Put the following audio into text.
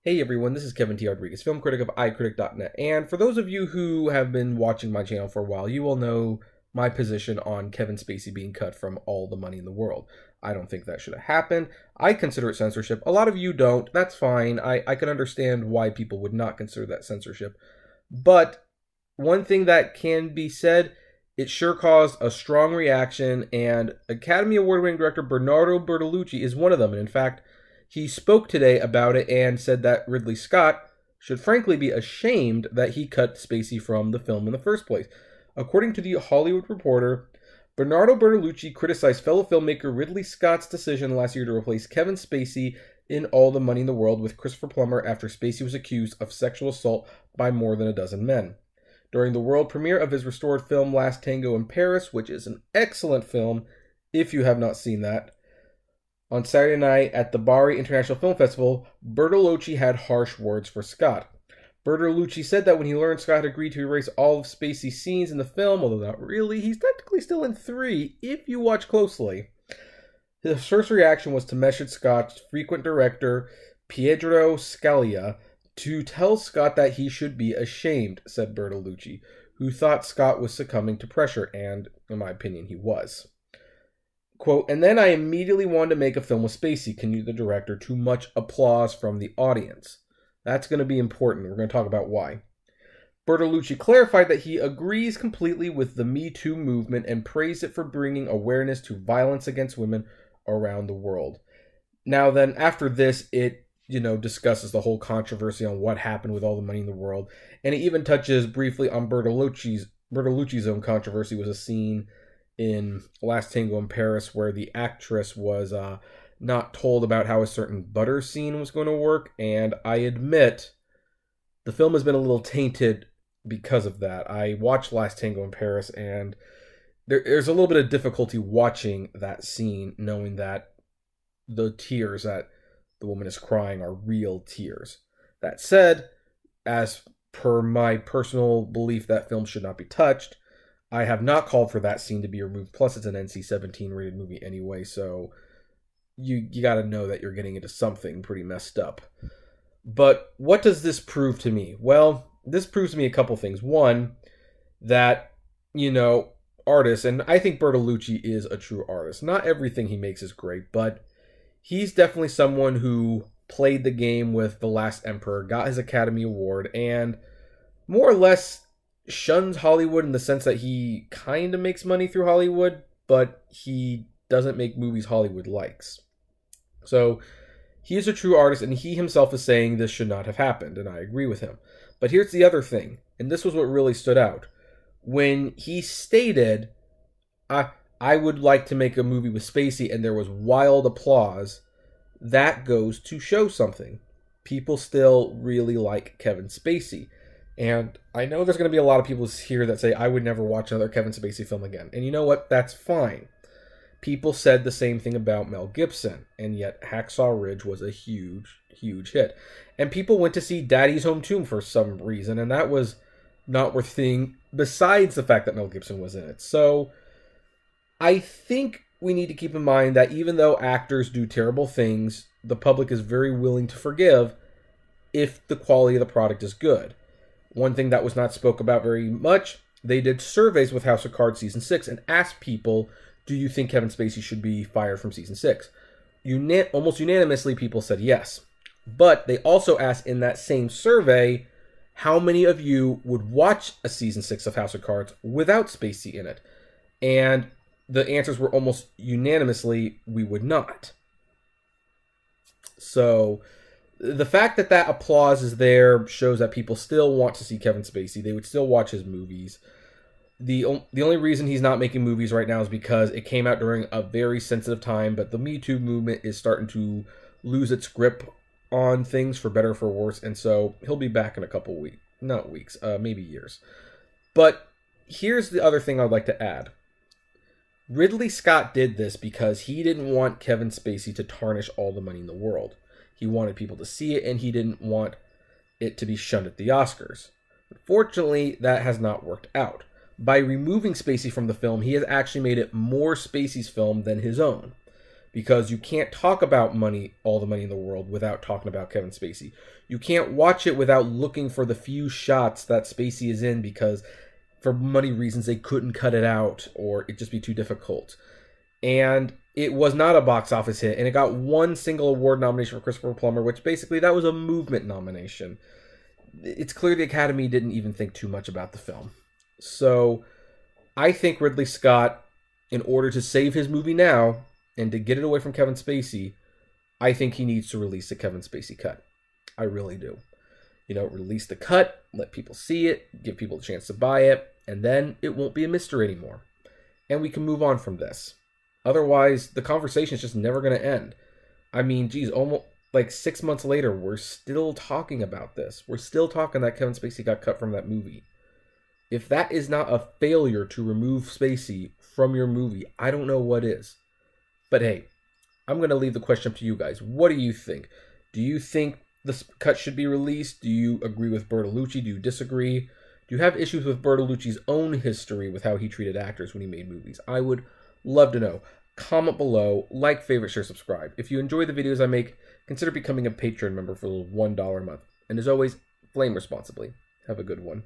Hey everyone, this is Kevin T. Rodriguez, film critic of iCritic.net, and for those of you who have been watching my channel for a while, you will know my position on Kevin Spacey being cut from All the Money in the World. I don't think that should have happened. I consider it censorship. A lot of you don't. That's fine. I can understand why people would not consider that censorship. But one thing that can be said, it sure caused a strong reaction, and Academy Award-winning director Bernardo Bertolucci is one of them. And in fact, he spoke today about it and said that Ridley Scott should frankly be ashamed that he cut Spacey from the film in the first place. According to The Hollywood Reporter, Bernardo Bertolucci criticized fellow filmmaker Ridley Scott's decision last year to replace Kevin Spacey in All the Money in the World with Christopher Plummer after Spacey was accused of sexual assault by more than a dozen men. During the world premiere of his restored film Last Tango in Paris, which is an excellent film if you have not seen that, on Saturday night at the Bari International Film Festival, Bertolucci had harsh words for Scott. Bertolucci said that when he learned Scott had agreed to erase all of Spacey's scenes in the film, although not really, he's technically still in 3 if you watch closely. His first reaction was to message Scott's frequent director, Pietro Scalia, to tell Scott that he should be ashamed, said Bertolucci, who thought Scott was succumbing to pressure, and, in my opinion, he was. Quote, and then I immediately wanted to make a film with Spacey, continued the director, to much applause from the audience. That's going to be important. We're going to talk about why. Bertolucci clarified that he agrees completely with the Me Too movement and praised it for bringing awareness to violence against women around the world. Now then, after this, it, discusses the whole controversy on what happened with All the Money in the World, and it even touches briefly on Bertolucci's own controversy was a scene in Last Tango in Paris where the actress was not told about how a certain butter scene was going to work, and I admit the film has been a little tainted because of that. I watched Last Tango in Paris, and there's a little bit of difficulty watching that scene, knowing that the tears that the woman is crying are real tears. That said, as per my personal belief, that film should not be touched. I have not called for that scene to be removed. Plus, it's an NC-17 rated movie anyway, so you got to know that you're getting into something pretty messed up. But what does this prove to me? Well, this proves to me a couple things. One, that, artists, and I think Bertolucci is a true artist. Not everything he makes is great, but he's definitely someone who played the game with The Last Emperor, got his Academy Award, and more or less shuns Hollywood in the sense that he kind of makes money through Hollywood, but he doesn't make movies Hollywood likes. So he is a true artist, and he himself is saying this should not have happened, and I agree with him. But here's the other thing, and this was what really stood out. When he stated, I would like to make a movie with Spacey, and there was wild applause, that goes to show something. People still really like Kevin Spacey. And I know there's going to be a lot of people here that say, I would never watch another Kevin Spacey film again. And you know what? That's fine. People said the same thing about Mel Gibson, and yet Hacksaw Ridge was a huge, huge hit. And people went to see Daddy's Home Tomb for some reason, and that was not worth seeing, besides the fact that Mel Gibson was in it. So I think we need to keep in mind that even though actors do terrible things, the public is very willing to forgive if the quality of the product is good. One thing that was not spoke about very much, they did surveys with House of Cards Season 6 and asked people, do you think Kevin Spacey should be fired from Season 6? Almost unanimously, people said yes. But they also asked in that same survey, how many of you would watch a Season 6 of House of Cards without Spacey in it? And the answers were almost unanimously, we would not. So the fact that that applause is there shows that people still want to see Kevin Spacey. They would still watch his movies. The only reason he's not making movies right now is because it came out during a very sensitive time, but the Me Too movement is starting to lose its grip on things, for better or for worse, and so he'll be back in a couple weeks. Not weeks, maybe years. But here's the other thing I'd like to add. Ridley Scott did this because he didn't want Kevin Spacey to tarnish All the Money in the World. He wanted people to see it, and he didn't want it to be shunned at the Oscars. Unfortunately, that has not worked out. By removing Spacey from the film, he has actually made it more Spacey's film than his own. because you can't talk about money, all the money in the world, without talking about Kevin Spacey. You can't watch it without looking for the few shots that Spacey is in, because for money reasons they couldn't cut it out or it'd just be too difficult. And it was not a box office hit, and it got one single award nomination for Christopher Plummer, which basically that was a movement nomination. It's clear the Academy didn't even think too much about the film. So I think Ridley Scott, in order to save his movie now and to get it away from Kevin Spacey, I think he needs to release the Kevin Spacey cut. I really do. You know, release the cut, let people see it, give people a chance to buy it, and then it won't be a mystery anymore. And we can move on from this. Otherwise, the conversation is just never going to end. I mean, geez, almost like 6 months later, we're still talking about this. We're still talking that Kevin Spacey got cut from that movie. If that is not a failure to remove Spacey from your movie, I don't know what is. But hey, I'm going to leave the question up to you guys. What do you think? Do you think the cut should be released? Do you agree with Bertolucci? Do you disagree? Do you have issues with Bertolucci's own history with how he treated actors when he made movies? I would love to know. Comment below, like, favorite, share, subscribe. If you enjoy the videos I make, consider becoming a Patreon member for a little $1 a month. And as always, flame responsibly. Have a good one.